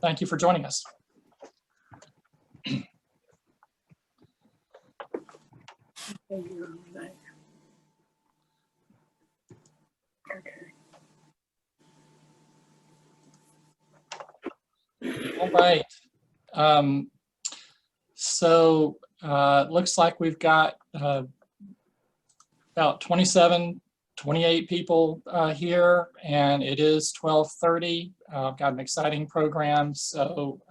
Thank you for joining us. All right. So it looks like we've got about 27, 28 people here, and it is 12:30. I've got an exciting program. So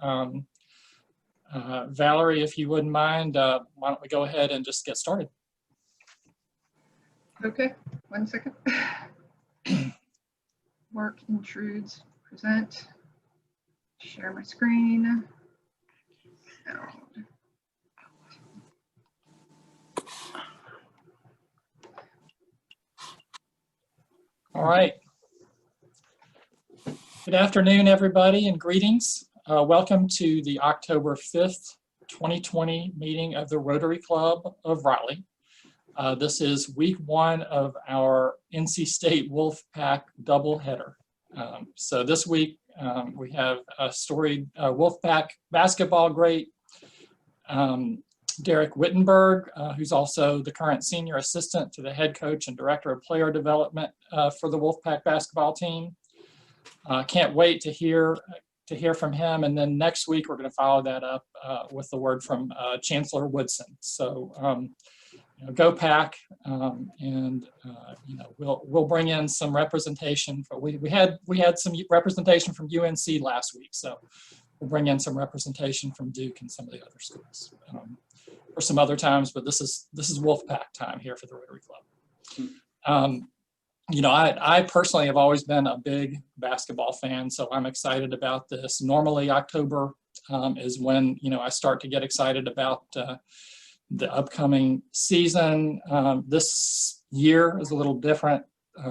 Valerie, if you wouldn't mind, why don't we go ahead and just get started? Okay, 1 second. Work intrudes, present, share my screen. All right. Good afternoon, everybody, and greetings. Welcome to the October 5th, 2020 meeting of the Rotary Club of Raleigh. This is week 1 of our NC State Wolfpack doubleheader. So this week we have a storied Wolfpack basketball great, Dereck Whittenburg, who's also the current senior assistant to the head coach and director of player development for the Wolfpack basketball team. Can't wait to hear from him, and then next week we're going to follow that up with the word from Chancellor Woodson. So go Pack, and we'll bring in some representation. We had some representation from UNC last week, so we'll bring in some representation from Duke and some of the other schools for some other times. But this is Wolfpack time here for the Rotary Club. I personally have always been a big basketball fan, so I'm excited about this. Normally October is when I start to get excited about the upcoming season. This year is a little different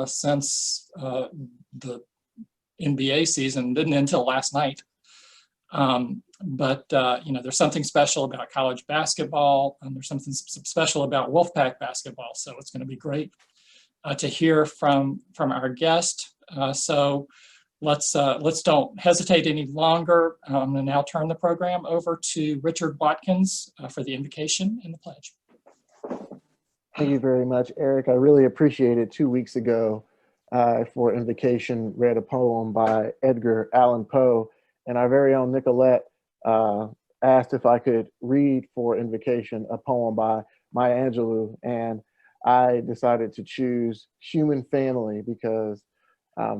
since the NBA season didn't end until last night. But there's something special about college basketball, and there's something special about Wolfpack basketball. So it's going to be great to hear from our guest. So let's don't hesitate any longer. I'm going to now turn the program over to Richard Watkins for the invocation and the pledge. Thank you very much, Eric. I really appreciate it. 2 weeks ago, for invocation, read a poem by Edgar Allan Poe, and our very own Nicolette asked if I could read for invocation a poem by Maya Angelou, and I decided to choose Human Family because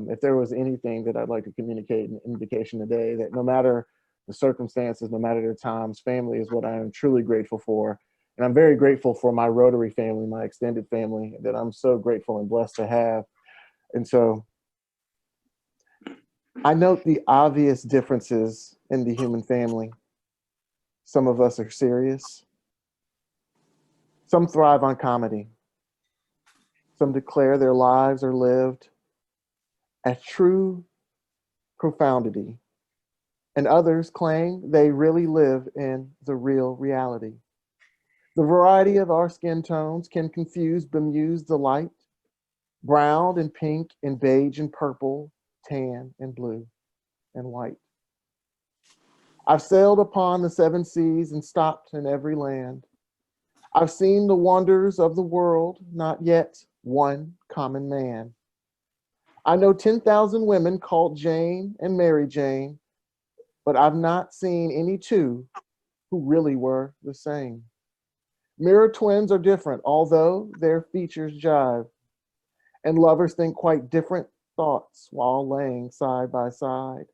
if there was anything that I'd like to communicate in invocation today, that no matter the circumstances, no matter the times, family is what I am truly grateful for. And I'm very grateful for my Rotary family, my extended family, that I'm so grateful and blessed to have. And so I note the obvious differences in the human family. Some of us are serious. Some thrive on comedy. Some declare their lives are lived as true profundity, and others claim they really live in the real reality. The variety of our skin tones can confuse, bemuse the light, brown and pink and beige and purple, tan and blue and white. I've sailed upon the 7 seas and stopped in every land. I've seen the wonders of the world, not yet one common man. I know 10,000 women called Jane and Mary Jane, but I've not seen any two who really were the same. Mirror twins are different, although their features jive, and lovers think quite different thoughts while laying side by side.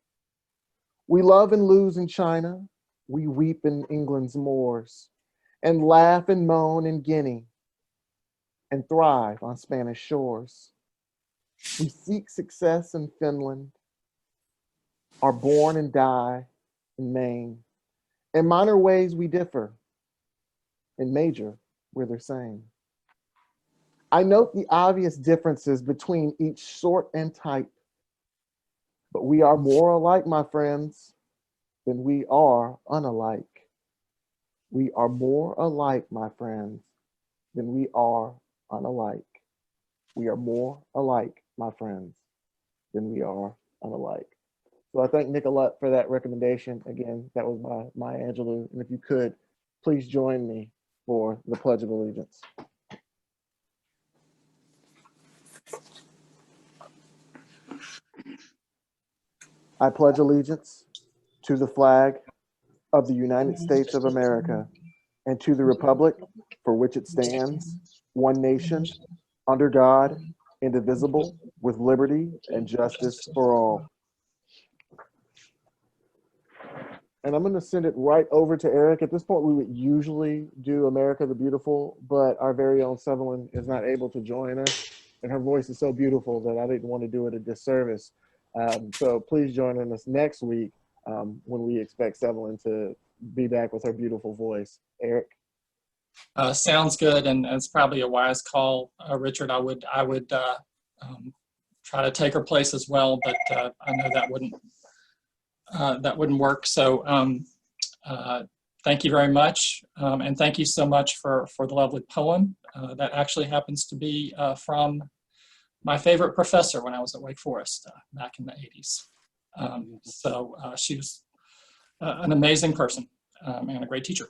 We love and lose in China, we weep in England's moors, and laugh and moan in Guinea, and thrive on Spanish shores. We seek success in Finland, are born and die in Maine. In minor ways we differ, in major we're the same. I note the obvious differences between each sort and type, but we are more alike, my friends, than we are unalike. We are more alike, my friends, than we are unalike. We are more alike, my friends, than we are unalike. So I thank Nicolette for that recommendation. Again, that was by Maya Angelou. And if you could, please join me for the Pledge of Allegiance. I pledge allegiance to the flag of the United States of America and to the republic for which it stands, one nation, under God, indivisible, with liberty and justice for all. And I'm going to send it right over to Eric. At this point, we would usually do America the Beautiful, but our very own Sutherland is not able to join us. And her voice is so beautiful that I didn't want to do it a disservice. So please join us next week when we expect Sutherland to be back with her beautiful voice. Eric? Sounds good, and it's probably a wise call, Richard. I would try to take her place as well, but I know that wouldn't work. So thank you very much, and thank you so much for the lovely poem. That actually happens to be from my favorite professor when I was at Wake Forest back in the 80s. So she was an amazing person and a great teacher.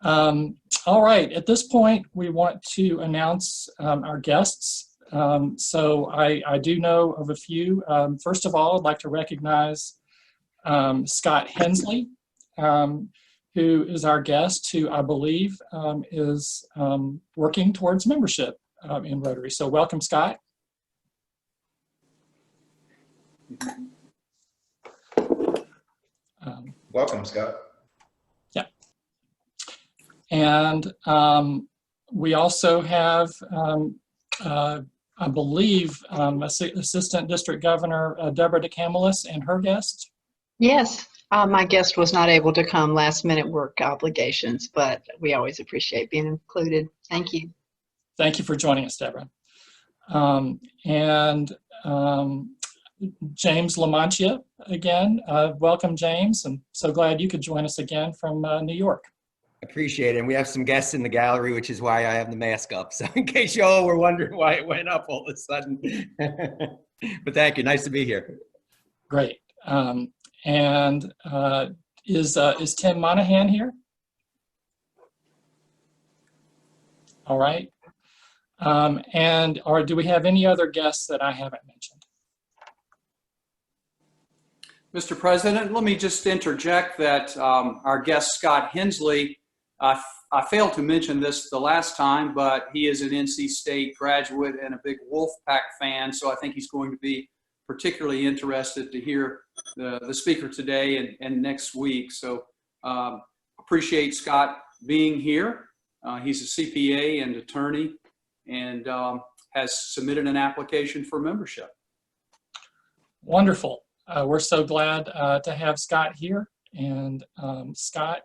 All right, at this point, we want to announce our guests. So I do know of a few. First of all, I'd like to recognize Scott Hensley, who is our guest, who I believe is working towards membership in Rotary. So welcome, Scott. Welcome, Scott. Yeah. And we also have, I believe, Assistant District Governor Deborah DeCamelis and her guest. Yes, my guest was not able to come, last minute work obligations, but we always appreciate being included. Thank you. Thank you for joining us, Deborah. James LaMantia again. Welcome, James. I'm so glad you could join us again from New York. Appreciate it. And we have some guests in the gallery, which is why I have the mask up. So in case you all were wondering why it went up all of a sudden. But thank you. Nice to be here. Great. Is Tim Monahan here? All right. Or do we have any other guests that I haven't mentioned? Mr. President, let me just interject that our guest, Scott Hensley, I failed to mention this the last time, but he is an NC State graduate and a big Wolfpack fan, so I think he's going to be particularly interested to hear the speaker today and next week. So appreciate Scott being here. He's a CPA and attorney and has submitted an application for membership. Wonderful. We're so glad to have Scott here, and Scott,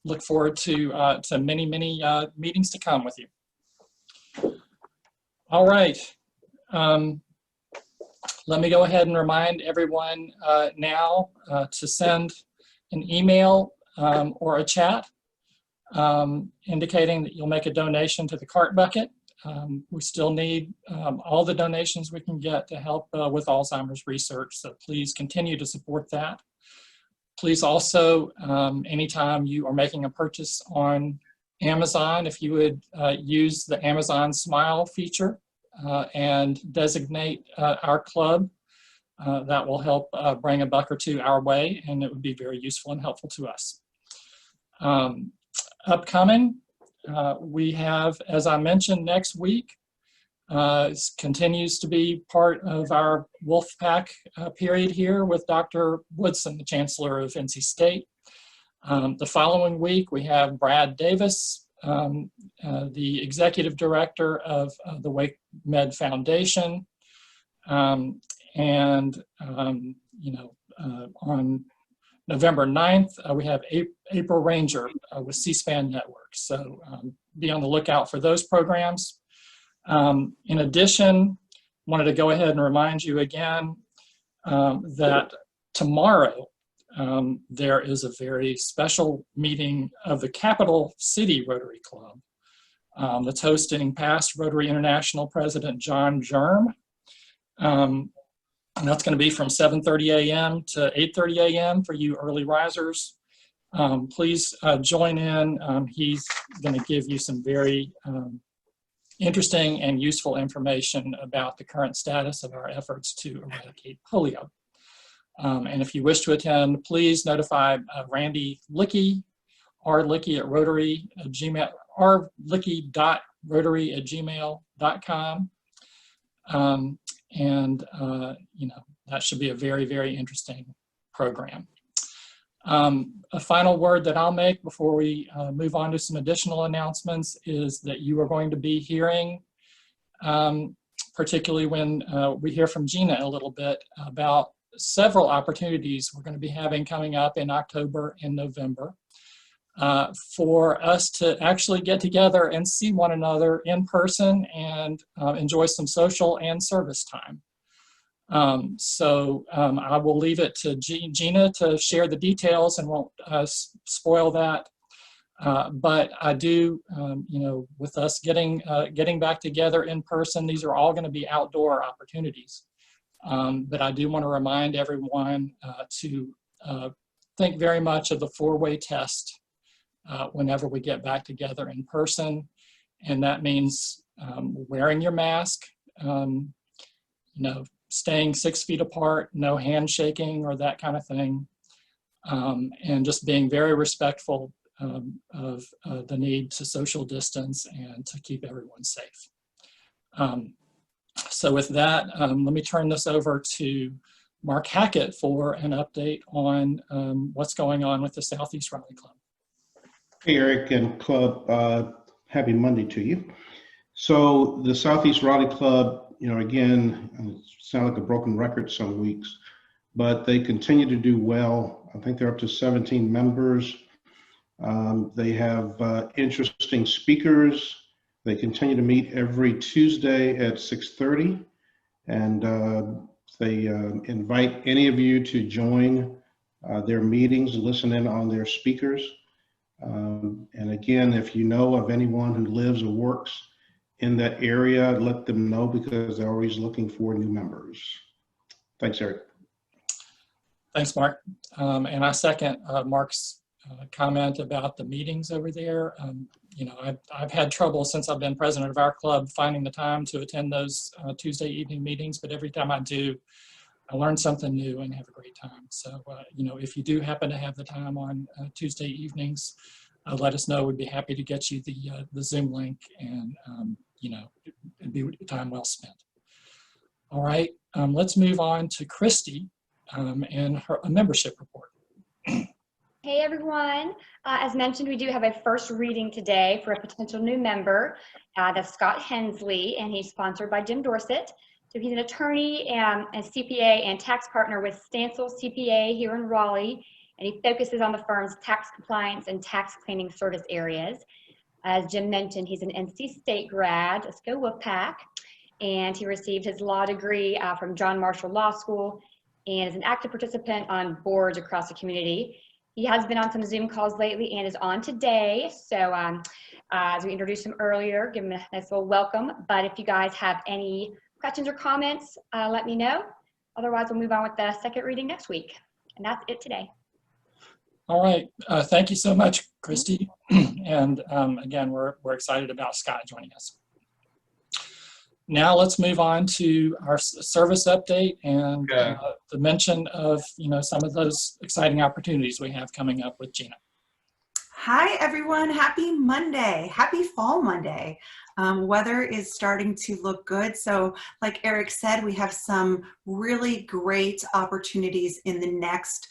look forward to many meetings to come with you. All right, let me go ahead and remind everyone now to send an email or a chat indicating that you'll make a donation to the cart bucket. We still need all the donations we can get to help with Alzheimer's research, so please continue to support that. Please also, anytime you are making a purchase on Amazon, if you would use the Amazon Smile feature and designate our club, that will help bring a buck or two our way, and it would be very useful and helpful to us. Upcoming, we have, as I mentioned, next week continues to be part of our Wolfpack period here with Dr. Woodson, the Chancellor of NC State. The following week, we have Brad Davis, the Executive Director of the Wake Med Foundation. On November 9th, we have April Ranger with C-SPAN Network. So be on the lookout for those programs. In addition, wanted to go ahead and remind you again that tomorrow there is a very special meeting of the Capital City Rotary Club that's hosting past Rotary International President John Germ. And that's going to be from 7:30 a.m. to 8:30 a.m. for you early risers. Please join in. He's going to give you some very interesting and useful information about the current status of our efforts to eradicate polio. And if you wish to attend, please notify Randy Lickey, rlickey.rotary@gmail.com. That should be a very, very interesting program. A final word that I'll make before we move on to some additional announcements is that you are going to be hearing, particularly when we hear from Gina a little bit, about several opportunities we're going to be having coming up in October and November for us to actually get together and see one another in person and enjoy some social and service time. I will leave it to Gina to share the details and won't spoil that. But I do, with us getting back together in person, these are all going to be outdoor opportunities. But I do want to remind everyone to think very much of the four-way test whenever we get back together in person. And that means wearing your mask, staying 6 feet apart, no handshaking or that kind of thing, and just being very respectful of the need to social distance and to keep everyone safe. So with that, let me turn this over to Mark Hackett for an update on what's going on with the Southeast Raleigh Club. Hey, Eric and Club, happy Monday to you. So the Southeast Raleigh Club, again, sound like a broken record some weeks, but they continue to do well. I think they're up to 17 members. They have interesting speakers. They continue to meet every Tuesday at 6:30, and they invite any of you to join their meetings and listen in on their speakers. And again, if you know of anyone who lives or works in that area, let them know because they're always looking for new members. Thanks, Eric. Thanks, Mark. And I second Mark's comment about the meetings over there. I've had trouble since I've been president of our club finding the time to attend those Tuesday evening meetings, but every time I do, I learn something new and have a great time. So, if you do happen to have the time on Tuesday evenings, let us know. We'd be happy to get you the Zoom link, and it'd be time well spent. All right, let's move on to Christy and a membership report. Hey everyone, as mentioned, we do have a first reading today for a potential new member. That's Scott Hensley, and he's sponsored by Jim Dorsett. So he's an attorney and a CPA and tax partner with Stansel CPA here in Raleigh, and he focuses on the firm's tax compliance and tax cleaning service areas. As Jim mentioned, he's an NC State grad, let's go Wolfpack, and he received his law degree from John Marshall Law School and is an active participant on boards across the community. He has been on some Zoom calls lately and is on today. So as we introduced him earlier, give him a nice little welcome. But if you guys have any questions or comments, let me know. Otherwise, we'll move on with the second reading next week. And that's it today. All right, thank you so much, Christy. And again, we're excited about Scott joining us. Now let's move on to our service update and the mention of some of those exciting opportunities we have coming up with Gina. Hi everyone, happy Monday, happy fall Monday. Weather is starting to look good. So like Eric said, we have some really great opportunities in the next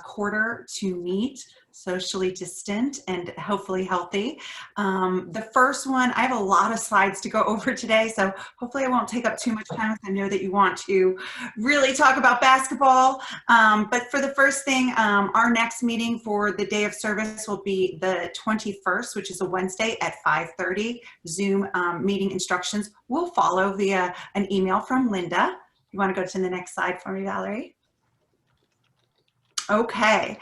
quarter to meet socially distant and hopefully healthy. The first one, I have a lot of slides to go over today, so hopefully I won't take up too much time. I know that you want to really talk about basketball. But for the first thing, our next meeting for the day of service will be the 21st, which is a Wednesday at 5:30. Zoom meeting instructions will follow via an email from Linda. You want to go to the next slide for me, Valerie? Okay,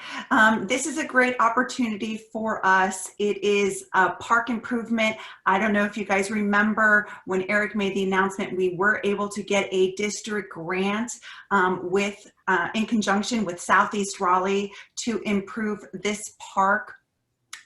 this is a great opportunity for us. It is a park improvement. I don't know if you guys remember when Eric made the announcement, we were able to get a district grant in conjunction with Southeast Raleigh to improve this park.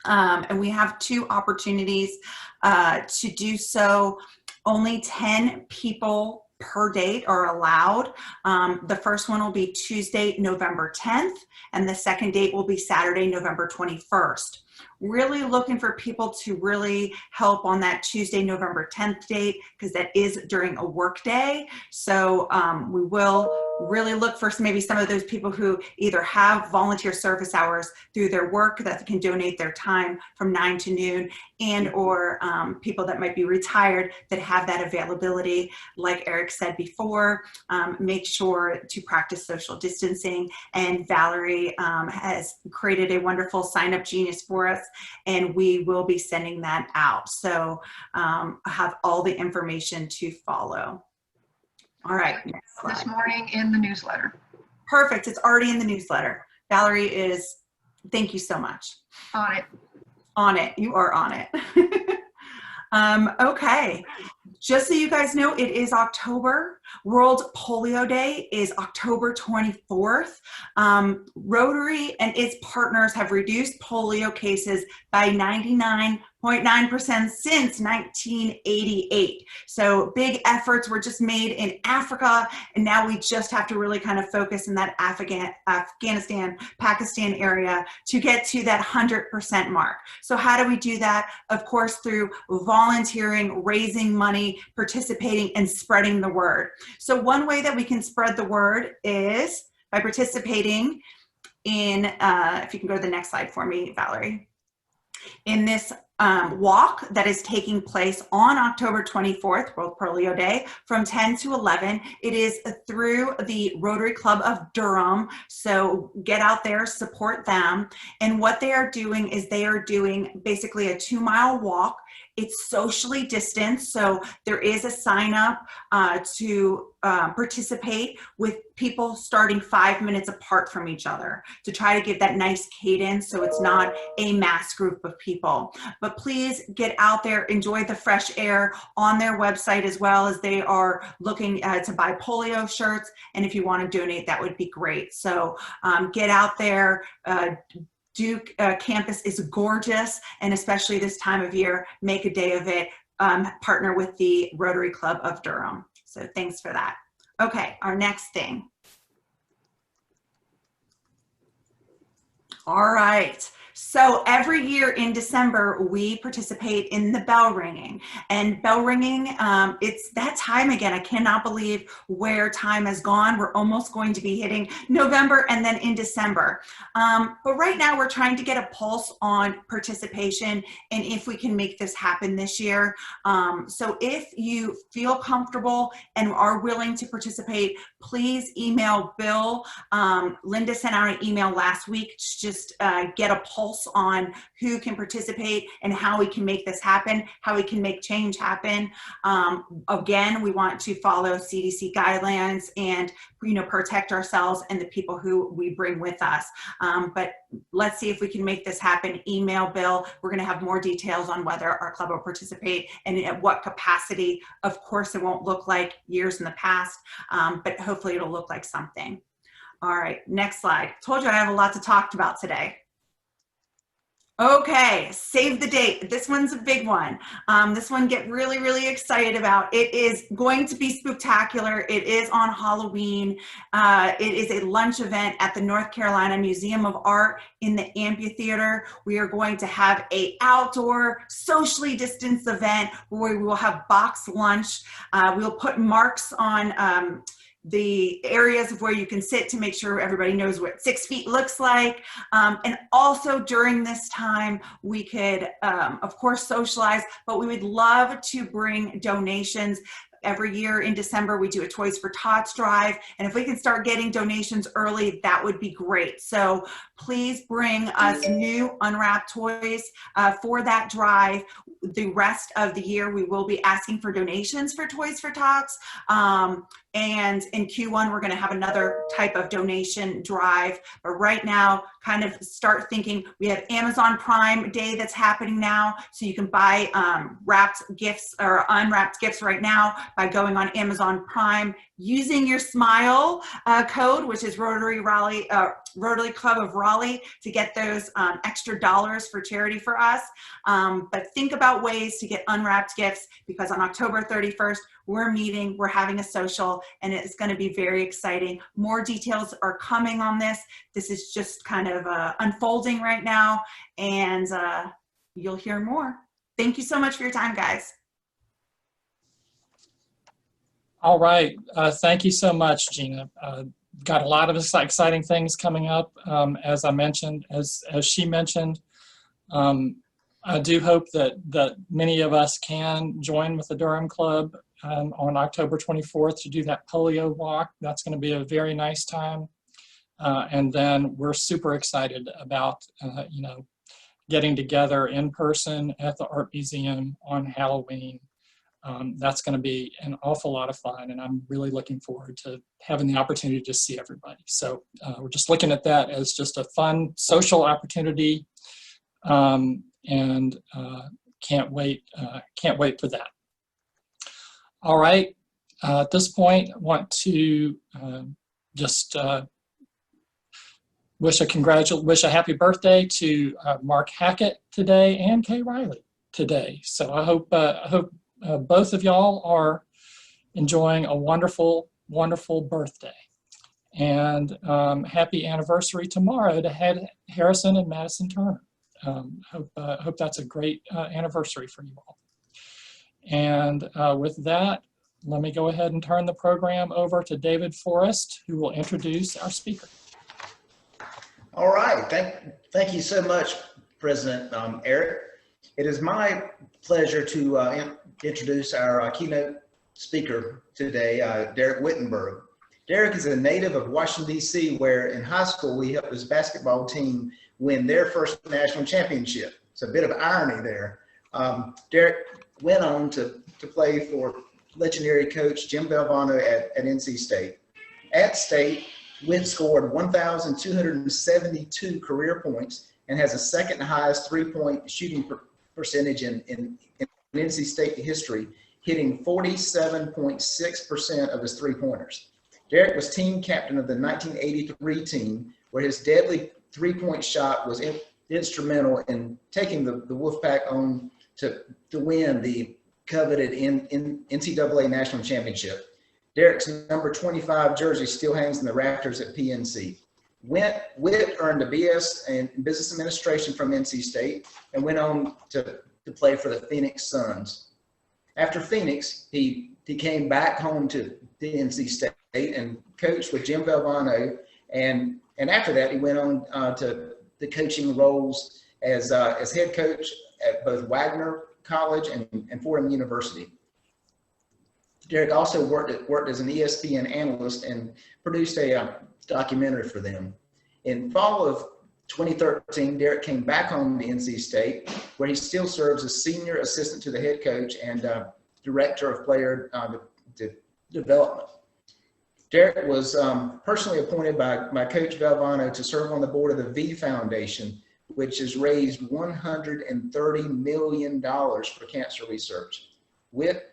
And we have 2 opportunities to do so. Only 10 people per date are allowed. The first one will be Tuesday, November 10th, and the second date will be Saturday, November 21st. Really looking for people to really help on that Tuesday, November 10th date, because that is during a work day. So we will really look for maybe some of those people who either have volunteer service hours through their work that can donate their time from 9 to noon, and or people that might be retired that have that availability. Like Eric said before, make sure to practice social distancing, and Valerie has created a wonderful sign up genius for us, and we will be sending that out. So have all the information to follow. All right, next slide. This morning in the newsletter. Perfect, it's already in the newsletter. Valerie is, thank you so much. On it. On it, you are on it. Okay, just so you guys know, it is October. World Polio Day is October 24th. Rotary and its partners have reduced polio cases by 99.9% since 1988. So big efforts were just made in Africa, and now we just have to really kind of focus in that Afghanistan, Pakistan area to get to that 100% mark. So how do we do that? Of course, through volunteering, raising money, participating, and spreading the word. So one way that we can spread the word is by participating in, if you can go to the next slide for me, Valerie, in this walk that is taking place on October 24th, World Polio Day, from 10 to 11. It is through the Rotary Club of Durham. So get out there, support them. And what they are doing is they are doing basically a 2-mile walk. It's socially distanced, so there is a sign up to participate with people starting 5 minutes apart from each other to try to give that nice cadence so it's not a mass group of people. But please get out there, enjoy the fresh air. On their website as well, as they are looking to buy polio shirts, and if you want to donate, that would be great. So get out there. Duke campus is gorgeous, and especially this time of year, make a day of it. Partner with the Rotary Club of Durham. So thanks for that. Okay, our next thing. All right. So every year in December, we participate in the bell ringing. And bell ringing, it's that time again. I cannot believe where time has gone. We're almost going to be hitting November and then in December. But right now we're trying to get a pulse on participation and if we can make this happen this year. So if you feel comfortable and are willing to participate, please email Bill. Linda sent out an email last week to just get a pulse on who can participate and how we can make this happen, how we can make change happen. Again, we want to follow CDC guidelines and protect ourselves and the people who we bring with us. But let's see if we can make this happen. Email Bill. We're going to have more details on whether our club will participate and at what capacity. Of course, it won't look like years in the past, but hopefully it'll look like something. All right, next slide. Told you I have a lot to talk about today. Okay, save the date. This one's a big one. This one get really, really excited about. It is going to be spooktacular. It is on Halloween. It is a lunch event at the North Carolina Museum of Art in the amphitheater. We are going to have a outdoor, socially distanced event where we will have boxed lunch. We'll put marks on the areas of where you can sit to make sure everybody knows what 6 feet looks like. And also during this time, we could, of course, socialize, but we would love to bring donations. Every year in December, we do a Toys for Tots drive. And if we can start getting donations early, that would be great. So please bring us new unwrapped toys for that drive. The rest of the year, we will be asking for donations for Toys for Tots. And in Q1, we're going to have another type of donation drive. But right now, kind of start thinking, we have Amazon Prime Day that's happening now. So you can buy wrapped gifts or unwrapped gifts right now by going on Amazon Prime, using your SMILE code, which is Rotary Club of Raleigh, to get those extra dollars for charity for us. But think about ways to get unwrapped gifts, because on October 31st, we're meeting, we're having a social, and it's going to be very exciting. More details are coming on this. This is just kind of unfolding right now, and you'll hear more. Thank you so much for your time, guys. All right. Thank you so much, Gina. Got a lot of exciting things coming up, as I mentioned, as she mentioned. I do hope that many of us can join with the Durham Club on October 24th to do that polio walk. That's going to be a very nice time. And then we're super excited about, getting together in person at the Art Museum on Halloween. That's going to be an awful lot of fun, and I'm really looking forward to having the opportunity to see everybody. So we're just looking at that as just a fun social opportunity, and can't wait for that. All right, at this point, I want to just wish a happy birthday to Mark Hackett today and Kay Riley today. So I hope both of y'all are enjoying a wonderful, wonderful birthday. And happy anniversary tomorrow to Harrison and Madison Turner. Hope that's a great anniversary for you all. And with that, let me go ahead and turn the program over to David Forrest, who will introduce our speaker. All right. Thank you so much, President Eric. It is my pleasure to introduce our keynote speaker today, Dereck Whittenburg. Dereck is a native of Washington, D.C., where in high school we helped his basketball team win their first national championship. It's a bit of irony there. Dereck went on to play for legendary coach Jim Valvano at NC State. At State, Whit scored 1,272 career points and has the second highest three-point shooting percentage in NC State history, hitting 47.6% of his three-pointers. Dereck was team captain of the 1983 team, where his deadly three-point shot was instrumental in taking the Wolfpack on to win the coveted NCAA national championship. Dereck's number 25 jersey still hangs in the rafters at PNC. Whit earned a BS in Business Administration from NC State and went on to play for the Phoenix Suns. After Phoenix, he came back home to the NC State and coached with Jim Valvano, and after that he went on to the coaching roles as head coach at both Wagner College and Fordham University. Dereck also worked as an ESPN analyst and produced a documentary for them. In fall of 2013, Dereck came back home to NC State, where he still serves as senior assistant to the head coach and director of player development. Dereck was personally appointed by Coach Valvano to serve on the board of the V Foundation, which has raised $130 million for cancer research. Whit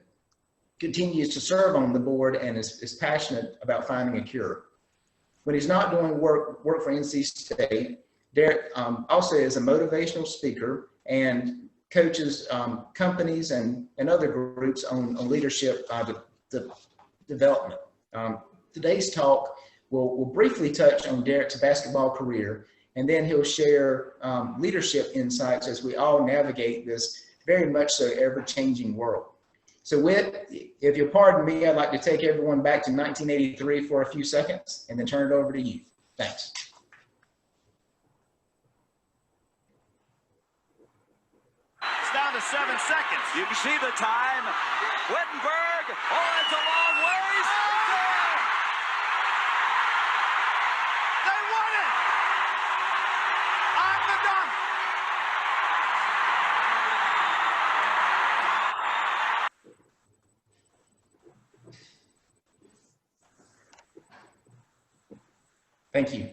continues to serve on the board and is passionate about finding a cure. When he's not doing work for NC State, Dereck also is a motivational speaker and coaches companies and other groups on leadership development. Today's talk will briefly touch on Dereck's basketball career, and then he'll share leadership insights as we all navigate this very much so ever-changing world. So Whit, if you'll pardon me, I'd like to take everyone back to 1983 for a few seconds and then turn it over to you. Thanks. It's down to 7 seconds. You can see the time. Whittenburg, it's a long ways. They won it! On the dunk! Thank you.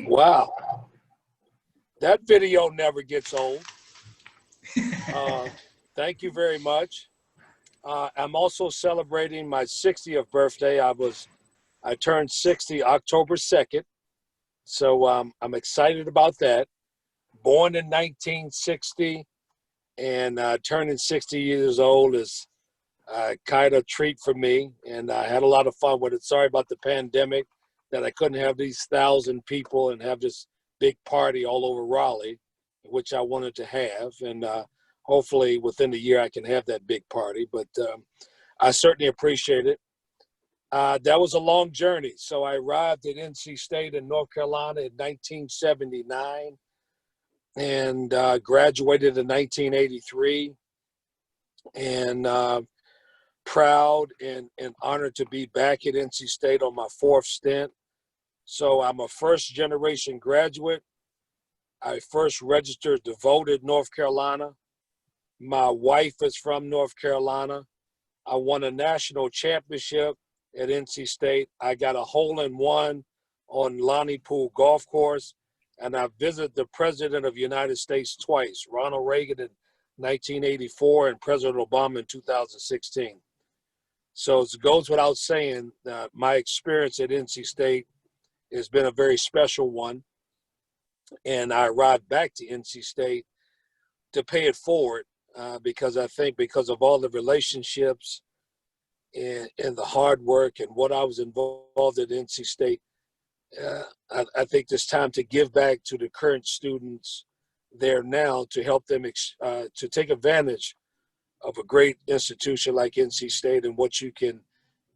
Wow. That video never gets old. Thank you very much. I'm also celebrating my 60th birthday. I turned 60 October 2nd. So I'm excited about that. Born in 1960 and turning 60 years old is kind of a treat for me. And I had a lot of fun with it. Sorry about the pandemic that I couldn't have these 1,000 people and have this big party all over Raleigh, which I wanted to have. And hopefully within the year I can have that big party. But I certainly appreciate it. That was a long journey. So I arrived at NC State in North Carolina in 1979 and graduated in 1983. And proud and honored to be back at NC State on my 4th stint. So I'm a first generation graduate. I first registered to vote in North Carolina. My wife is from North Carolina. I won a national championship at NC State. I got a hole-in-one on Lonnie Pool Golf Course, and I visited the President of the United States twice, Ronald Reagan in 1984 and President Obama in 2016. So it goes without saying that my experience at NC State has been a very special one. And I arrived back to NC State to pay it forward because I think because of all the relationships and the hard work and what I was involved at NC State, I think it's time to give back to the current students there now to help them to take advantage of a great institution like NC State and what you can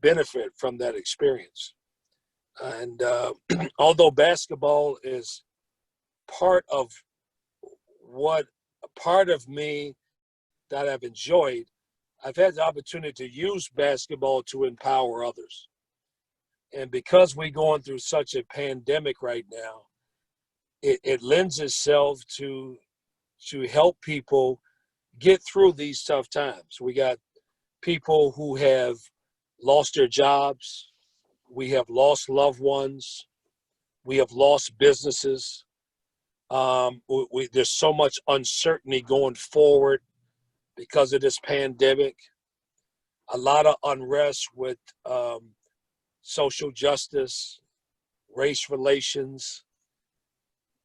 benefit from that experience. And although basketball is part of me that I've enjoyed, I've had the opportunity to use basketball to empower others. And because we're going through such a pandemic right now, it lends itself to help people get through these tough times. We got people who have lost their jobs. We have lost loved ones. We have lost businesses. There's so much uncertainty going forward because of this pandemic. A lot of unrest with social justice, race relations,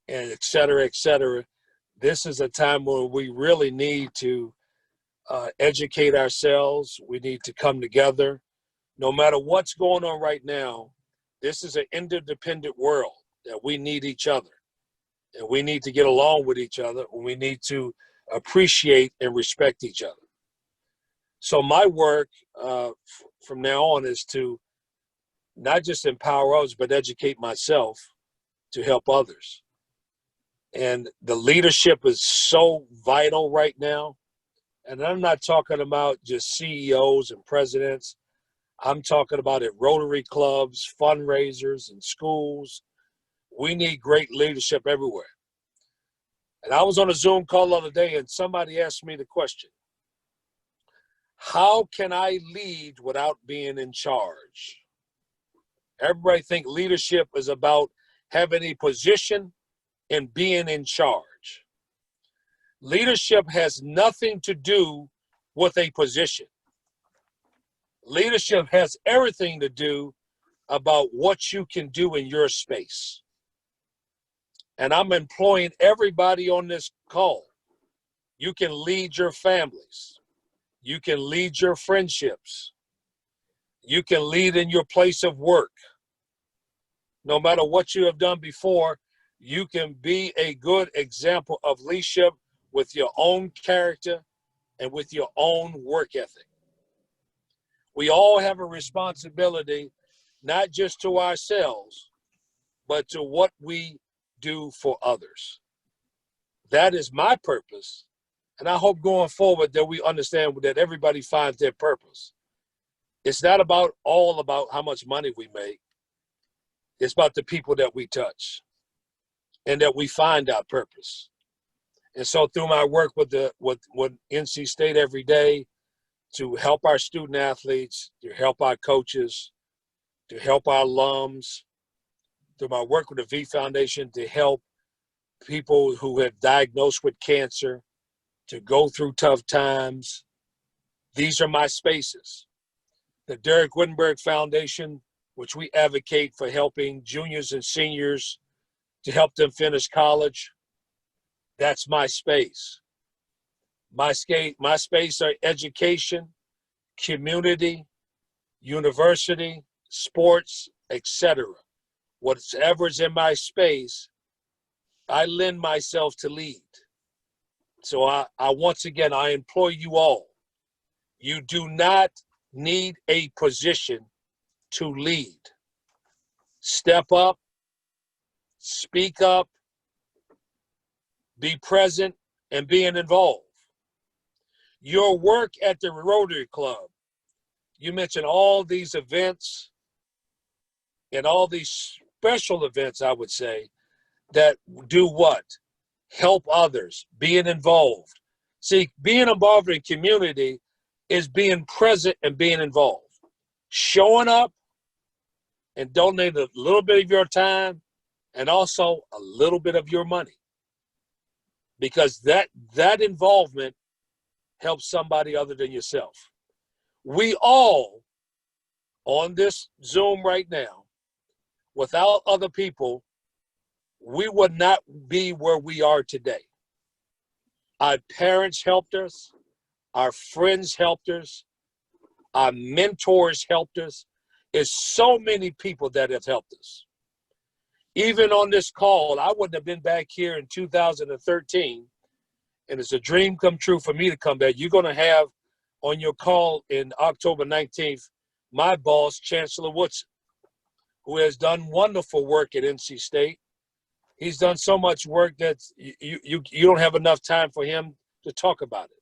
and et cetera, et cetera. This is a time where we really need to educate ourselves. We need to come together. No matter what's going on right now, this is an interdependent world that we need each other. And we need to get along with each other. And we need to appreciate and respect each other. So my work from now on is to not just empower others, but educate myself to help others. And the leadership is so vital right now. And I'm not talking about just CEOs and presidents. I'm talking about at Rotary clubs, fundraisers, and schools. We need great leadership everywhere. And I was on a Zoom call the other day, and somebody asked me the question, how can I lead without being in charge? Everybody think leadership is about having a position and being in charge. Leadership has nothing to do with a position. Leadership has everything to do about what you can do in your space. And I'm employing everybody on this call. You can lead your families. You can lead your friendships. You can lead in your place of work. No matter what you have done before, you can be a good example of leadership with your own character and with your own work ethic. We all have a responsibility, not just to ourselves, but to what we do for others. That is my purpose. And I hope going forward that we understand that everybody finds their purpose. It's not all about how much money we make. It's about the people that we touch and that we find our purpose. And so through my work with NC State every day, to help our student athletes, to help our coaches, to help our alums, through my work with the V Foundation to help people who have diagnosed with cancer, to go through tough times. These are my spaces. The Dereck Whittenburg Foundation, which we advocate for helping juniors and seniors to help them finish college. That's my space. My space are education, community, university, sports, etc. Whatever's in my space, I lend myself to lead. So I once again, I implore you all, you do not need a position to lead. Step up, speak up, be present, and being involved. Your work at the Rotary Club, you mentioned all these events and all these special events, I would say, that do what? Help others, being involved. See, being involved in community is being present and being involved. Showing up and donating a little bit of your time and also a little bit of your money. Because that involvement helps somebody other than yourself. We all, on this Zoom right now, without other people, we would not be where we are today. Our parents helped us, our friends helped us, our mentors helped us. There's so many people that have helped us. Even on this call, I wouldn't have been back here in 2013, and it's a dream come true for me to come back. You're going to have on your call in October 19th, my boss, Chancellor Woodson, who has done wonderful work at NC State. He's done so much work that you don't have enough time for him to talk about it.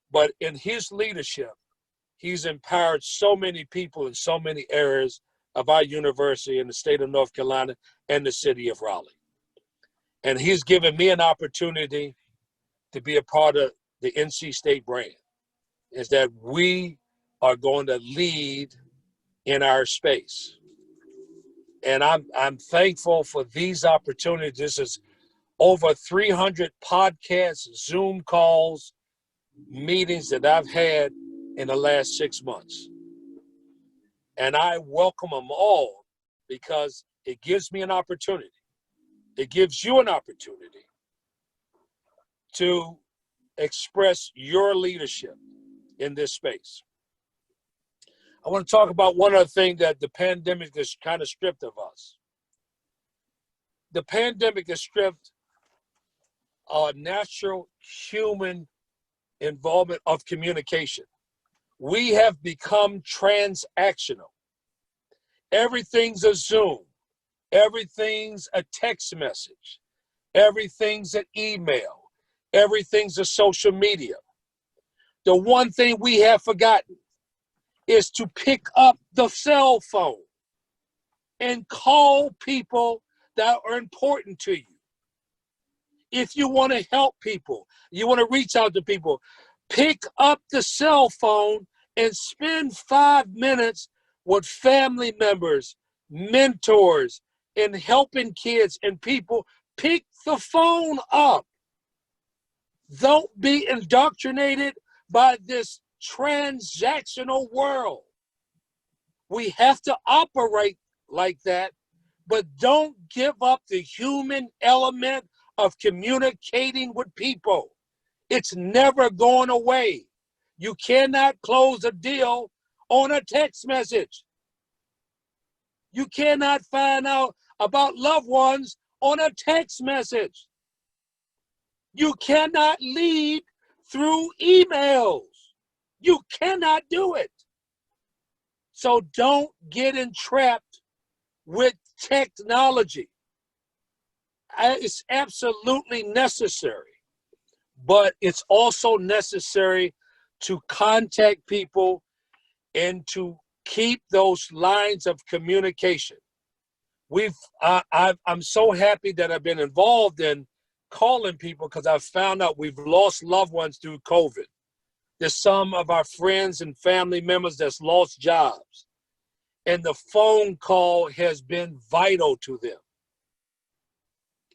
But in his leadership, he's empowered so many people in so many areas of our university in the state of North Carolina and the city of Raleigh. And he's given me an opportunity to be a part of the NC State brand, is that we are going to lead in our space. And I'm thankful for these opportunities. This is over 300 podcasts, Zoom calls, meetings that I've had in the last 6 months. And I welcome them all because it gives me an opportunity. It gives you an opportunity to express your leadership in this space. I want to talk about one other thing that the pandemic has kind of stripped of us. The pandemic has stripped our natural human involvement of communication. We have become transactional. Everything's a Zoom. Everything's a text message. Everything's an email. Everything's a social media. The one thing we have forgotten is to pick up the cell phone and call people that are important to you. If you want to help people, you want to reach out to people, pick up the cell phone and spend 5 minutes with family members, mentors, and helping kids and people. Pick the phone up. Don't be indoctrinated by this transactional world. We have to operate like that, but don't give up the human element of communicating with people. It's never going away. You cannot close a deal on a text message. You cannot find out about loved ones on a text message. You cannot lead through emails. You cannot do it. So don't get entrapped with technology. It's absolutely necessary, but it's also necessary to contact people and to keep those lines of communication. I'm so happy that I've been involved in calling people because I've found out we've lost loved ones through COVID. There's some of our friends and family members that's lost jobs. And the phone call has been vital to them.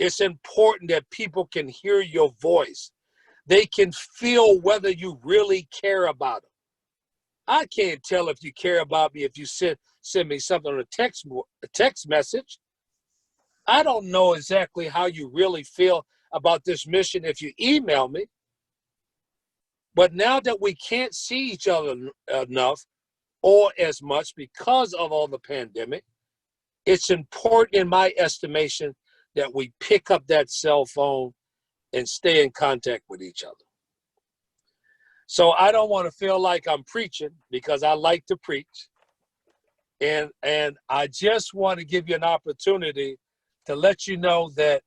It's important that people can hear your voice. They can feel whether you really care about them. I can't tell if you care about me if you send me something on a text message. I don't know exactly how you really feel about this mission if you email me. But now that we can't see each other enough or as much because of all the pandemic, it's important in my estimation that we pick up that cell phone and stay in contact with each other. So I don't want to feel like I'm preaching, because I like to preach. And I just want to give you an opportunity to let you know that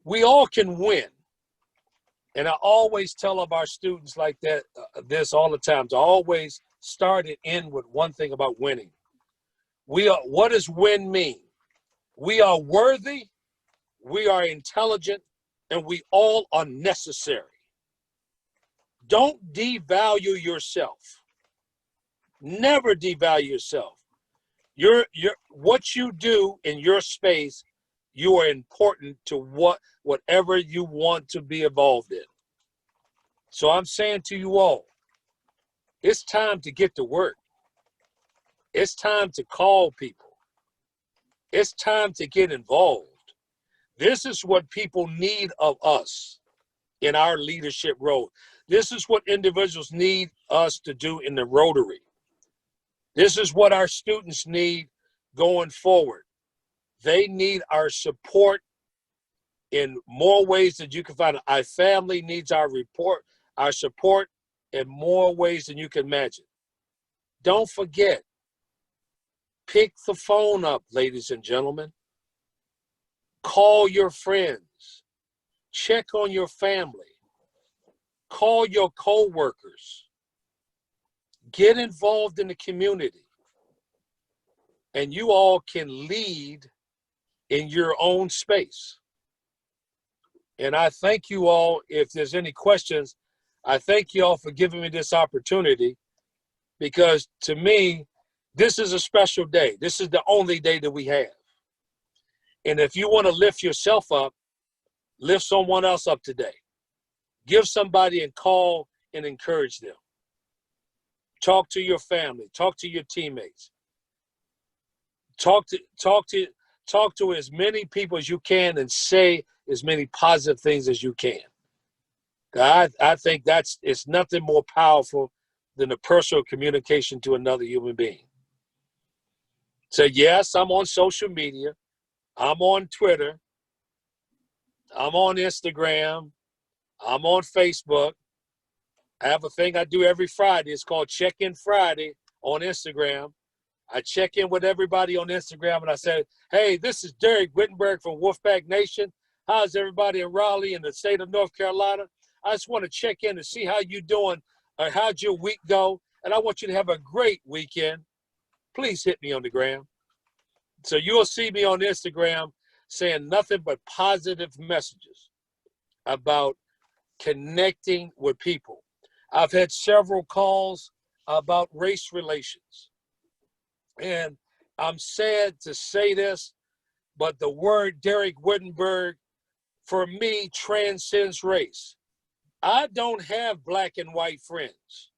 we all can win. And I always tell of our students like that, this all the time, to always start and end with one thing about winning. What does win mean? We are worthy, we are intelligent, and we all are necessary. Don't devalue yourself. Never devalue yourself. What you do in your space, you are important to whatever you want to be involved in. So I'm saying to you all, it's time to get to work. It's time to call people. It's time to get involved. This is what people need of us in our leadership role. This is what individuals need us to do in the Rotary. This is what our students need going forward. They need our support in more ways than you can find. Our family needs our support in more ways than you can imagine. Don't forget, pick the phone up, ladies and gentlemen. Call your friends. Check on your family. Call your co-workers. Get involved in the community. And you all can lead in your own space. And I thank you all. If there's any questions, I thank you all for giving me this opportunity, because to me, this is a special day. This is the only day that we have. And if you want to lift yourself up, lift someone else up today. Give somebody a call and encourage them. Talk to your family. Talk to your teammates. Talk to as many people as you can and say as many positive things as you can. I think it's nothing more powerful than the personal communication to another human being. So yes, I'm on social media. I'm on Twitter. I'm on Instagram. I'm on Facebook. I have a thing I do every Friday. It's called Check-In Friday on Instagram. I check in with everybody on Instagram and I say, hey, this is Dereck Whittenburg from Wolfpack Nation. How's everybody in Raleigh and the state of North Carolina? I just want to check in and see how you're doing. How'd your week go? And I want you to have a great weekend. Please hit me on the gram. So you'll see me on Instagram saying nothing but positive messages about connecting with people. I've had several calls about race relations. And I'm sad to say this, but the word Dereck Whittenburg, for me, transcends race. I don't have black and white friends.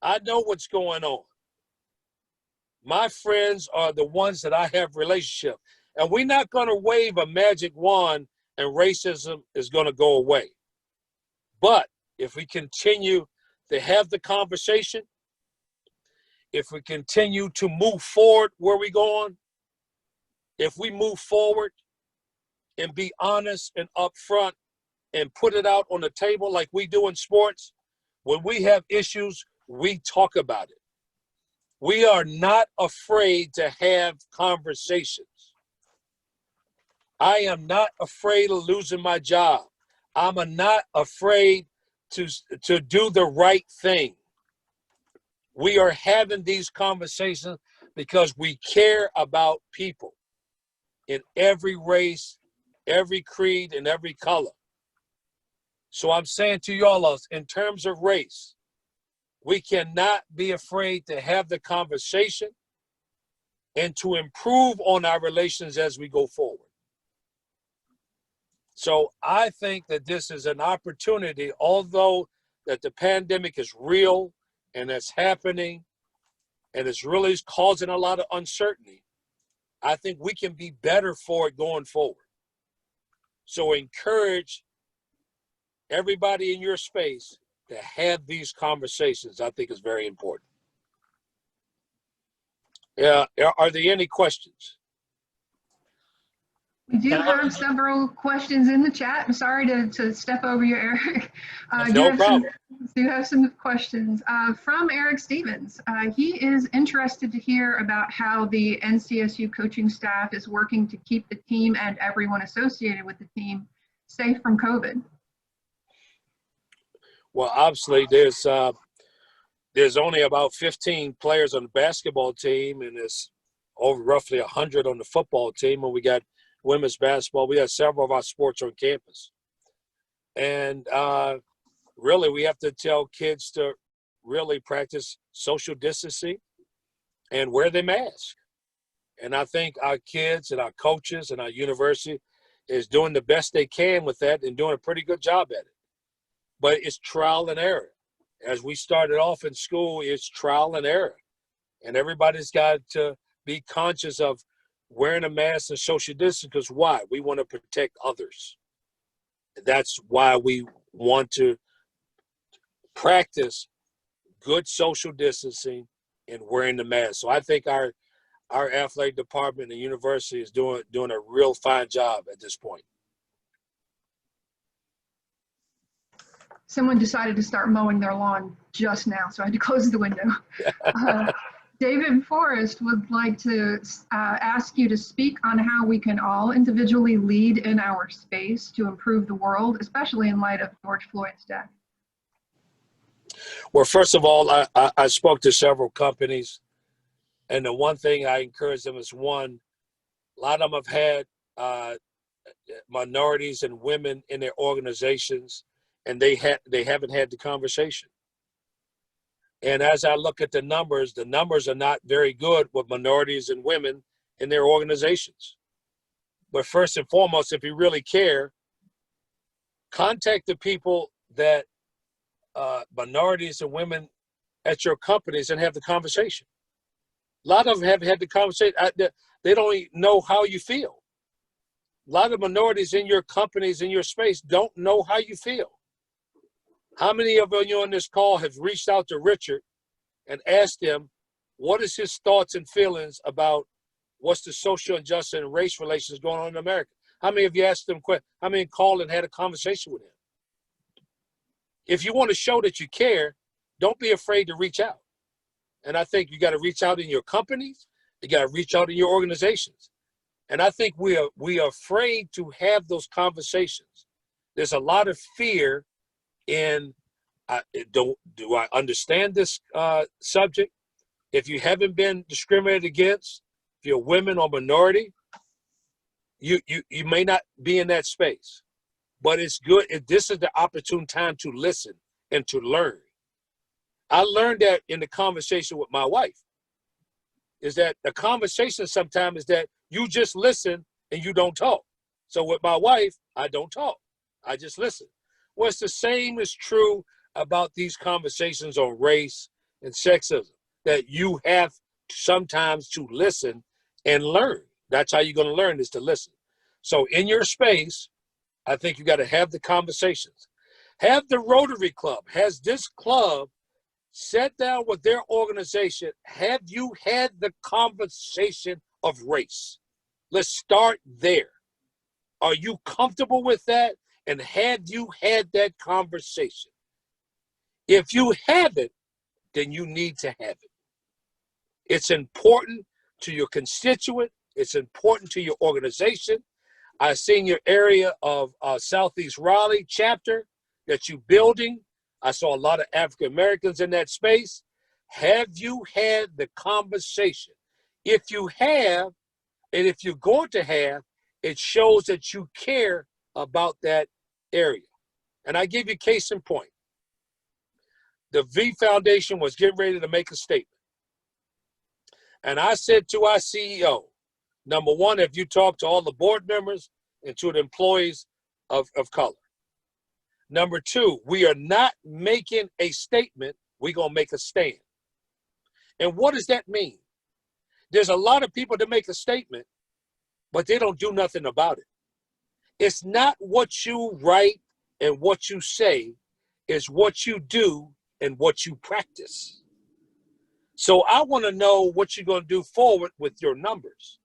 I know what's going on. My friends are the ones that I have relationship. And we're not going to wave a magic wand and racism is going to go away. But if we continue to have the conversation, if we continue to move forward where we're going, if we move forward and be honest and upfront and put it out on the table like we do in sports, when we have issues, we talk about it. We are not afraid to have conversations. I am not afraid of losing my job. I'm not afraid to do the right thing. We are having these conversations because we care about people in every race, every creed, and every color. So I'm saying to y'all, in terms of race, we cannot be afraid to have the conversation and to improve on our relations as we go forward. So I think that this is an opportunity, although that the pandemic is real and it's happening and it's really causing a lot of uncertainty, I think we can be better for it going forward. So encourage everybody in your space to have these conversations. I think is very important. Yeah, are there any questions? We do have several questions in the chat. I'm sorry to step over you, Eric. No problem. Do have some questions from Eric Stevens. He is interested to hear about how the NCSU coaching staff is working to keep the team and everyone associated with the team safe from COVID. Well, obviously, there's only about 15 players on the basketball team, and there's over roughly 100 on the football team. And we got women's basketball. We have several of our sports on campus. And really, we have to tell kids to really practice social distancing and wear their mask. And I think our kids and our coaches and our university is doing the best they can with that and doing a pretty good job at it. But it's trial and error. As we started off in school, it's trial and error. And everybody's got to be conscious of wearing a mask and social distance, because why? We want to protect others. That's why we want to practice good social distancing and wearing the mask. So I think our athletic department and university is doing a real fine job at this point. Someone decided to start mowing their lawn just now, so I had to close the window. David Forrest would like to ask you to speak on how we can all individually lead in our space to improve the world, especially in light of George Floyd's death. Well, first of all, I spoke to several companies, and the one thing I encourage them is, one, a lot of them have had minorities and women in their organizations, and they haven't had the conversation. And as I look at the numbers are not very good with minorities and women in their organizations. But first and foremost, if you really care, contact the people that minorities and women at your companies and have the conversation. A lot of them haven't had the conversation. They don't even know how you feel. A lot of minorities in your companies, in your space, don't know how you feel. How many of you on this call have reached out to Richard and asked him what is his thoughts and feelings about what's the social injustice and race relations going on in America? How many of you asked him questions? How many called and had a conversation with him? If you want to show that you care, don't be afraid to reach out. And I think you got to reach out in your companies. You got to reach out in your organizations. And I think we are afraid to have those conversations. There's a lot of fear in, do I understand this subject? If you haven't been discriminated against, if you're women or minority, you may not be in that space. But it's good. This is the opportune time to listen and to learn. I learned that in the conversation with my wife, is that the conversation sometimes is that you just listen and you don't talk. So with my wife, I don't talk. I just listen. Well, it's the same is true about these conversations on race and sexism, that you have sometimes to listen and learn. That's how you're going to learn, is to listen. So in your space, I think you got to have the conversations. Have the Rotary Club. Has this club sat down with their organization? Have you had the conversation of race? Let's start there. Are you comfortable with that? And have you had that conversation? If you haven't, then you need to have it. It's important to your constituent. It's important to your organization. I've seen your area of Southeast Raleigh chapter that you're building. I saw a lot of African Americans in that space. Have you had the conversation? If you have, and if you're going to have, it shows that you care about that area. And I give you case in point. The V Foundation was getting ready to make a statement. And I said to our CEO, number one, if you talk to all the board members and to the employees of color. Number two, we are not making a statement, we're going to make a stand. And what does that mean? There's a lot of people that make a statement, but they don't do nothing about it. It's not what you write and what you say, it's what you do and what you practice. So I want to know what you're going to do forward with your numbers.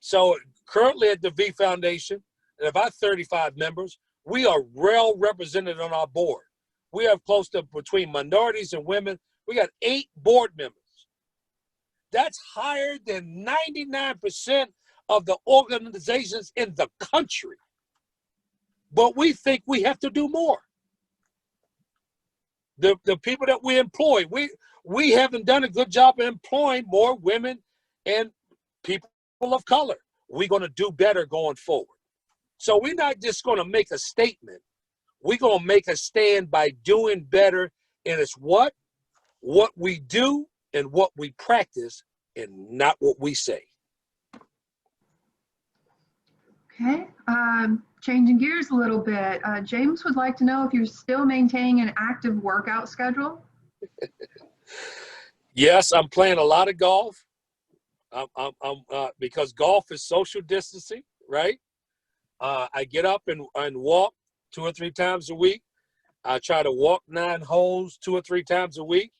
So currently at the V Foundation, and about 35 members, we are well represented on our board. We have close to, between minorities and women, we got 8 board members. That's higher than 99% of the organizations in the country. But we think we have to do more. The people that we employ, we haven't done a good job of employing more women and people of color. We're going to do better going forward. So we're not just going to make a statement. We're going to make a stand by doing better. And it's what we do and what we practice and not what we say. Okay, changing gears a little bit. James would like to know if you're still maintaining an active workout schedule. Yes, I'm playing a lot of golf. Because golf is social distancing, right? I get up and walk 2 or 3 times a week. I try to walk 9 holes 2 or 3 times a week.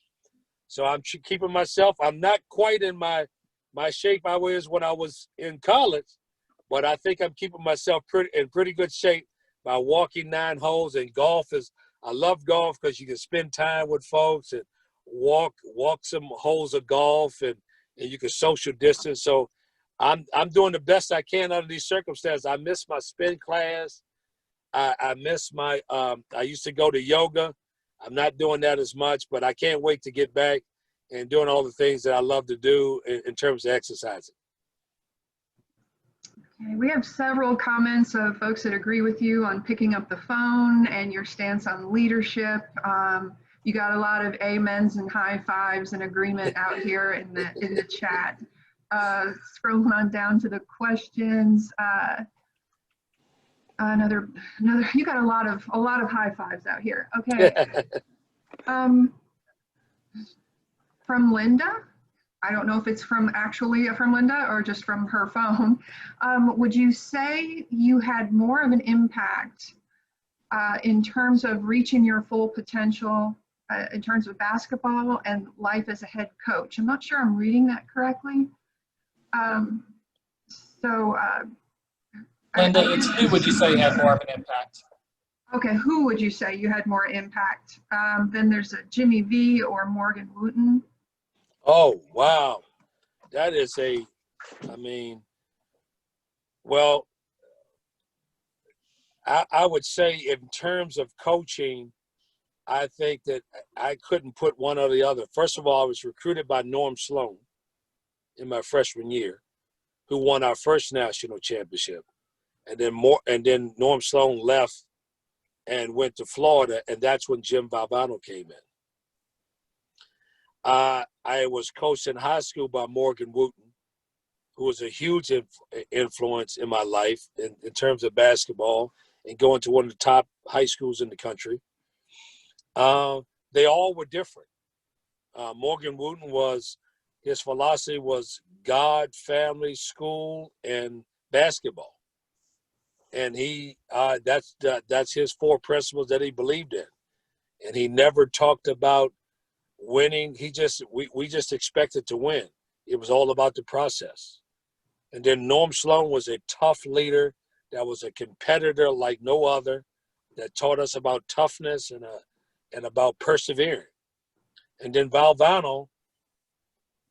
So I'm keeping myself. I'm not quite in my shape I was when I was in college, but I think I'm keeping myself in pretty good shape by walking 9 holes. And golf is, I love golf because you can spend time with folks and walk some holes of golf and you can social distance. So I'm doing the best I can under these circumstances. I miss my spin class. I miss my, I used to go to yoga. I'm not doing that as much, but I can't wait to get back and doing all the things that I love to do in terms of exercising. Okay, we have several comments of folks that agree with you on picking up the phone and your stance on leadership. You got a lot of amens and high fives and agreement out here in the chat. Scrolling on down to the questions. Another. You got a lot of high fives out here. Okay. From Linda. I don't know if it's actually from Linda or just from her phone. Would you say you had more of an impact in terms of reaching your full potential in terms of basketball and life as a head coach? I'm not sure I'm reading that correctly. Linda, it's who would you say had more of an impact? Okay, who would you say you had more impact? Then there's a Jimmy V or Morgan Wooten. Oh, wow. That is well, I would say in terms of coaching, I think that I couldn't put one or the other. First of all, I was recruited by Norm Sloan in my freshman year, who won our first national championship. And then Norm Sloan left and went to Florida, and that's when Jim Valvano came in. I was coached in high school by Morgan Wooten, who was a huge influence in my life in terms of basketball and going to one of the top high schools in the country. They all were different. Morgan Wooten his philosophy was God, family, school, and basketball. And that's his 4 principles that he believed in. And he never talked about winning. We just expected to win. It was all about the process. And then Norm Sloan was a tough leader that was a competitor like no other, that taught us about toughness and about persevering. And then Valvano,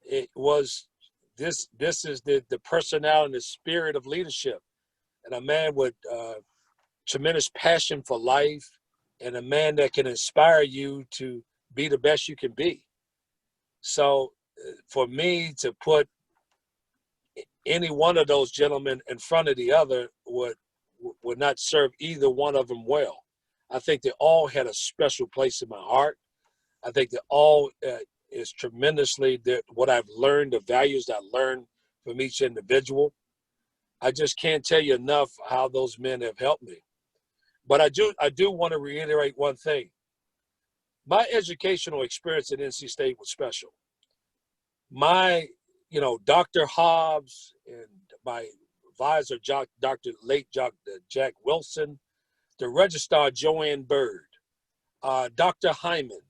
it was this is the personality and the spirit of leadership, and a man with tremendous passion for life, and a man that can inspire you to be the best you can be. So for me to put any one of those gentlemen in front of the other would not serve either one of them well. I think they all had a special place in my heart. I think they all is tremendously what I've learned, the values that I learned from each individual. I just can't tell you enough how those men have helped me. But I do want to reiterate one thing. My educational experience at NC State was special. My, Dr. Hobbs and my advisor, late Jack Wilson, the registrar Joanne Bird, Dr. Hyman,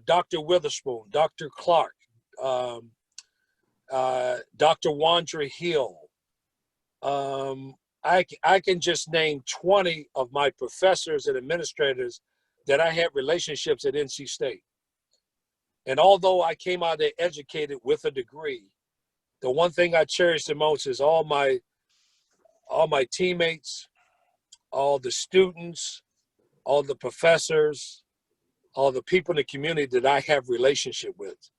Dr. Witherspoon, Dr. Clark, Dr. Wandra Hill. I can just name 20 of my professors and administrators that I had relationships at NC State. And although I came out there educated with a degree, the one thing I cherish the most is all my teammates, all the students, all the professors, all the people in the community that I have relationship with.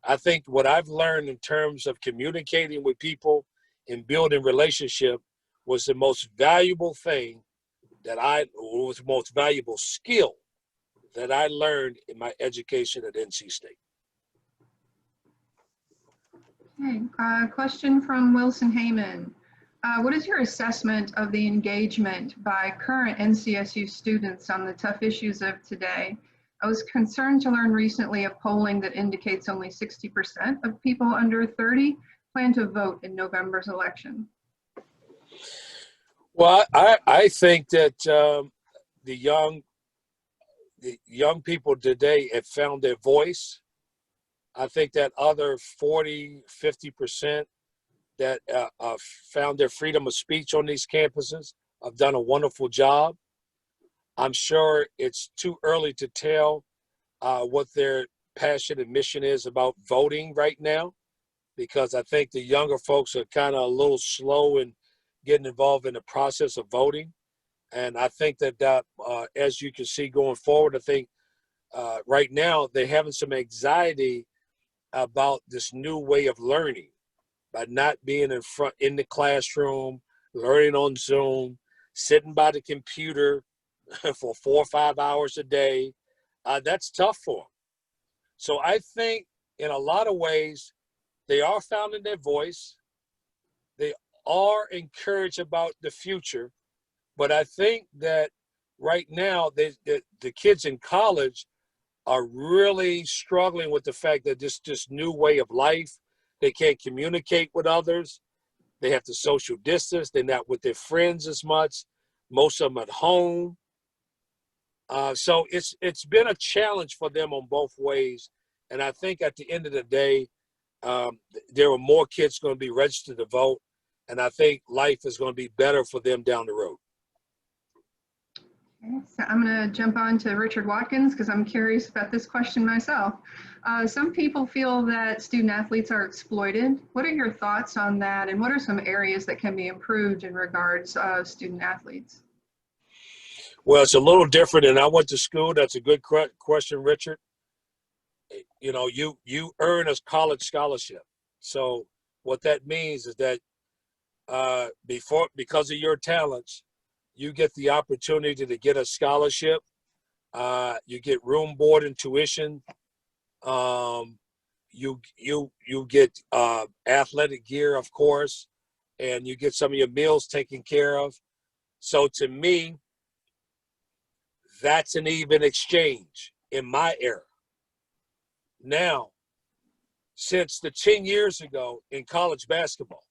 I think what I've learned in terms of communicating with people and building relationship was the most valuable thing was the most valuable skill that I learned in my education at NC State. Okay, question from Wilson Heyman. What is your assessment of the engagement by current NCSU students on the tough issues of today? I was concerned to learn recently of polling that indicates only 60% of people under 30 plan to vote in November's election. Well, I think that the young people today have found their voice. I think that other 40, 50% that found their freedom of speech on these campuses have done a wonderful job. I'm sure it's too early to tell what their passion and mission is about voting right now, because I think the younger folks are kind of a little slow in getting involved in the process of voting. And I think that as you can see going forward, I think right now they're having some anxiety about this new way of learning by not being in the classroom, learning on Zoom, sitting by the computer for 4 or 5 hours a day. That's tough for them. So I think in a lot of ways, they are finding their voice. They are encouraged about the future. But I think that right now, the kids in college are really struggling with the fact that this new way of life, they can't communicate with others. They have to social distance. They're not with their friends as much. Most of them at home. So it's been a challenge for them on both ways. And I think at the end of the day, there are more kids going to be registered to vote. And I think life is going to be better for them down the road. Okay, so I'm going to jump on to Richard Watkins because I'm curious about this question myself. Some people feel that student athletes are exploited. What are your thoughts on that? And what are some areas that can be improved in regards of student athletes? Well, it's a little different. And I went to school. That's a good question, Richard. You know, you earn a college scholarship. So what that means is that because of your talents, you get the opportunity to get a scholarship. You get room, board, and tuition. You get athletic gear, of course, and you get some of your meals taken care of. So to me, that's an even exchange in my era. Now, since the 10 years ago in college basketball,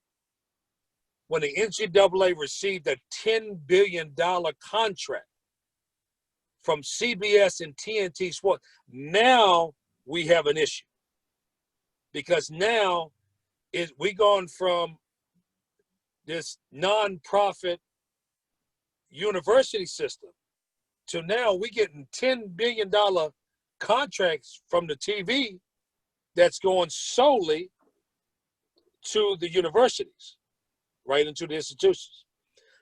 when the NCAA received a $10 billion contract from CBS and TNT Sports, now we have an issue. Because now we gone from this nonprofit university system to now we getting $10 billion contracts from the TV that's going solely to the universities, right into the institutions.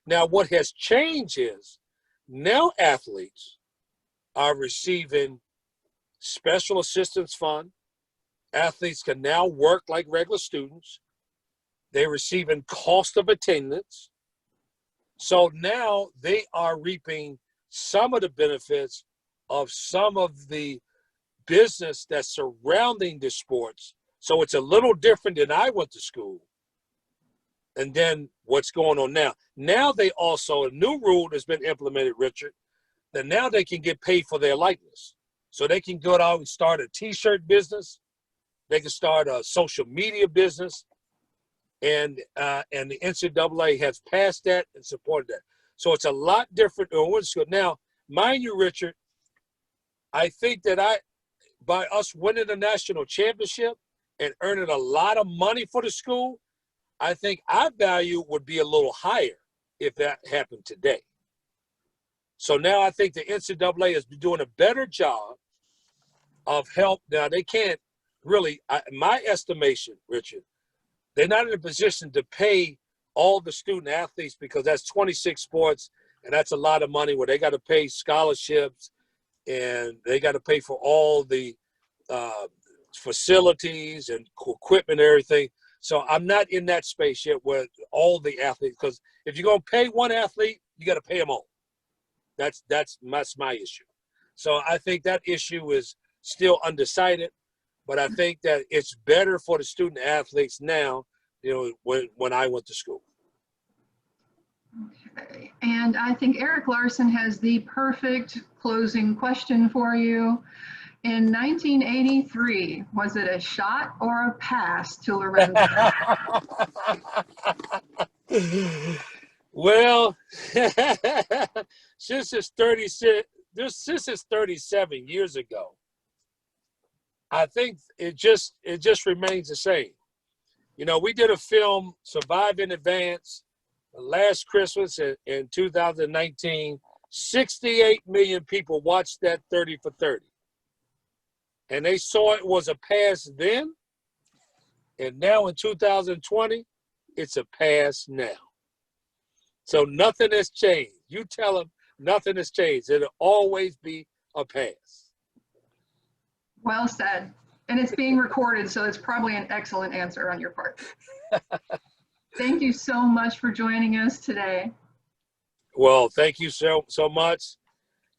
Now, what has changed is now athletes are receiving special assistance fund. Athletes can now work like regular students. They're receiving cost of attendance. So now they are reaping some of the benefits of some of the business that's surrounding the sports. So it's a little different than I went to school. And then what's going on now? Now they also, a new rule has been implemented, Richard, that now they can get paid for their likeness. So they can go out and start a t-shirt business. They can start a social media business. And the NCAA has passed that and supported that. So it's a lot different than when school. Now, mind you, Richard, I think that by us winning the national championship and earning a lot of money for the school, I think our value would be a little higher if that happened today. So now I think the NCAA is doing a better job of help. Now they can't really, my estimation, Richard, they're not in a position to pay all the student athletes because that's 26 sports and that's a lot of money where they got to pay scholarships and they got to pay for all the facilities and equipment and everything. So I'm not in that space yet where all the athletes, because if you're going to pay one athlete, you got to pay them all. That's my issue. So I think that issue is still undecided, but I think that it's better for the student athletes now, when I went to school. Okay. And I think Eric Larson has the perfect closing question for you. In 1983, was it a shot or a pass to Lorenzo? Well, since it's 37 years ago, I think it just remains the same. We did a film, Survive in Advance, last Christmas in 2019. 68 million people watched that 30 for 30. And they saw it was a pass then. And now in 2020, it's a pass now. So nothing has changed. You tell them nothing has changed. It'll always be a pass. Well said. And it's being recorded, so it's probably an excellent answer on your part. Thank you so much for joining us today. Well, thank you so much.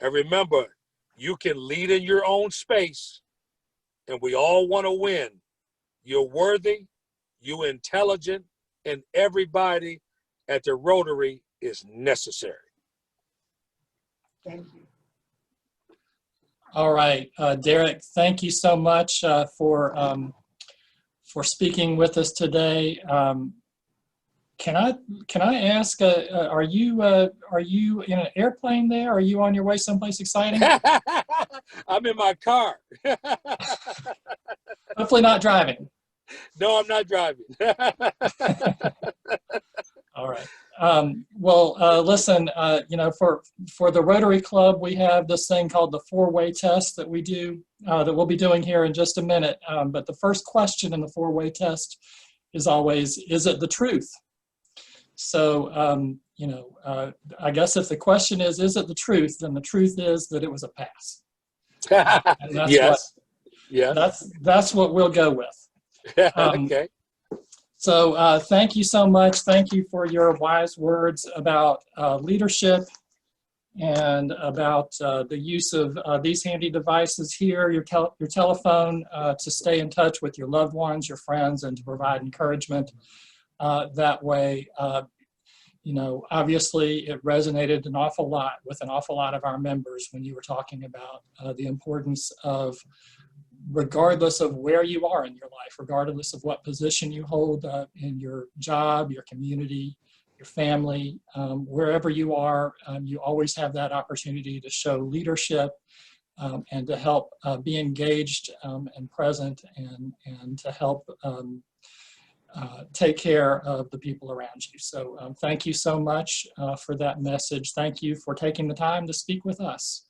And remember, you can lead in your own space, and we all want to win. You're worthy, you're intelligent, and everybody at the Rotary is necessary. Thank you. All right, Dereck, thank you so much for speaking with us today. Can I ask, are you in an airplane there? Are you on your way someplace exciting? I'm in my car. Hopefully not driving. No, I'm not driving. All right. Well, listen, for the Rotary Club, we have this thing called the four-way test that we do, that we'll be doing here in just a minute. But the first question in the four-way test is always, is it the truth? So, I guess if the question is it the truth, then the truth is that it was a pass. And that's yes. Yeah. That's what we'll go with. Okay. So thank you so much. Thank you for your wise words about leadership and about the use of these handy devices here, your telephone, to stay in touch with your loved ones, your friends, and to provide encouragement that way. Obviously it resonated an awful lot with an awful lot of our members when you were talking about the importance of, regardless of where you are in your life, regardless of what position you hold in your job, your community, your family, wherever you are, you always have that opportunity to show leadership and to help be engaged and present and to help take care of the people around you. So thank you so much for that message. Thank you for taking the time to speak with us.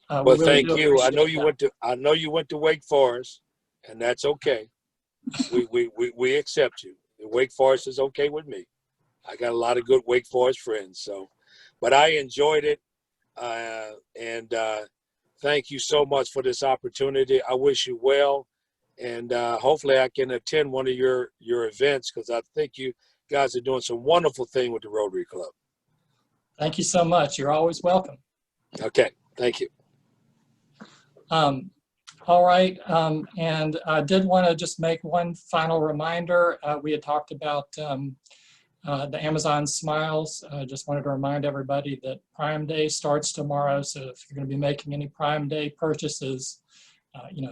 Well, really thank you. I know you went to Wake Forest, and that's okay. We accept you. Wake Forest is okay with me. I got a lot of good Wake Forest friends. So, but I enjoyed it, and thank you so much for this opportunity. I wish you well, and hopefully I can attend one of your events because I think you guys are doing some wonderful thing with the Rotary Club. Thank you so much. You're always welcome. Okay, thank you. All right, and I did want to just make one final reminder. We had talked about the Amazon Smiles. Just wanted to remind everybody that Prime Day starts tomorrow. So if you're going to be making any Prime Day purchases,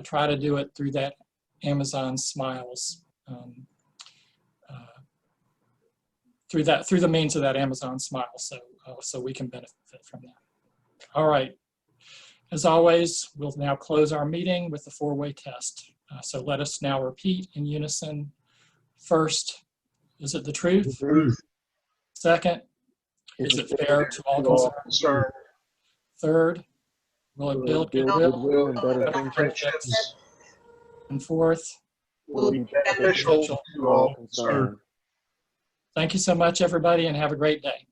try to do it through that Amazon Smiles, through the means of that Amazon Smile. So we can benefit from that. All right. As always, we'll now close our meeting with the four-way test. So let us now repeat in unison. First, is it the truth? Second, is it fair to all concerned? Third, will it build goodwill and better friendships? And fourth, Will be beneficial to all concerned. Thank you so much, everybody, and have a great day.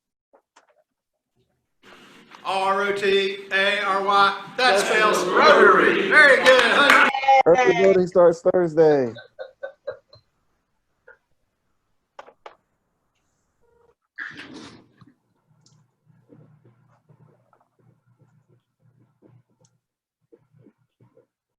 R-O-T-A-R-Y. That spells Rotary. Very good. Early voting starts Thursday.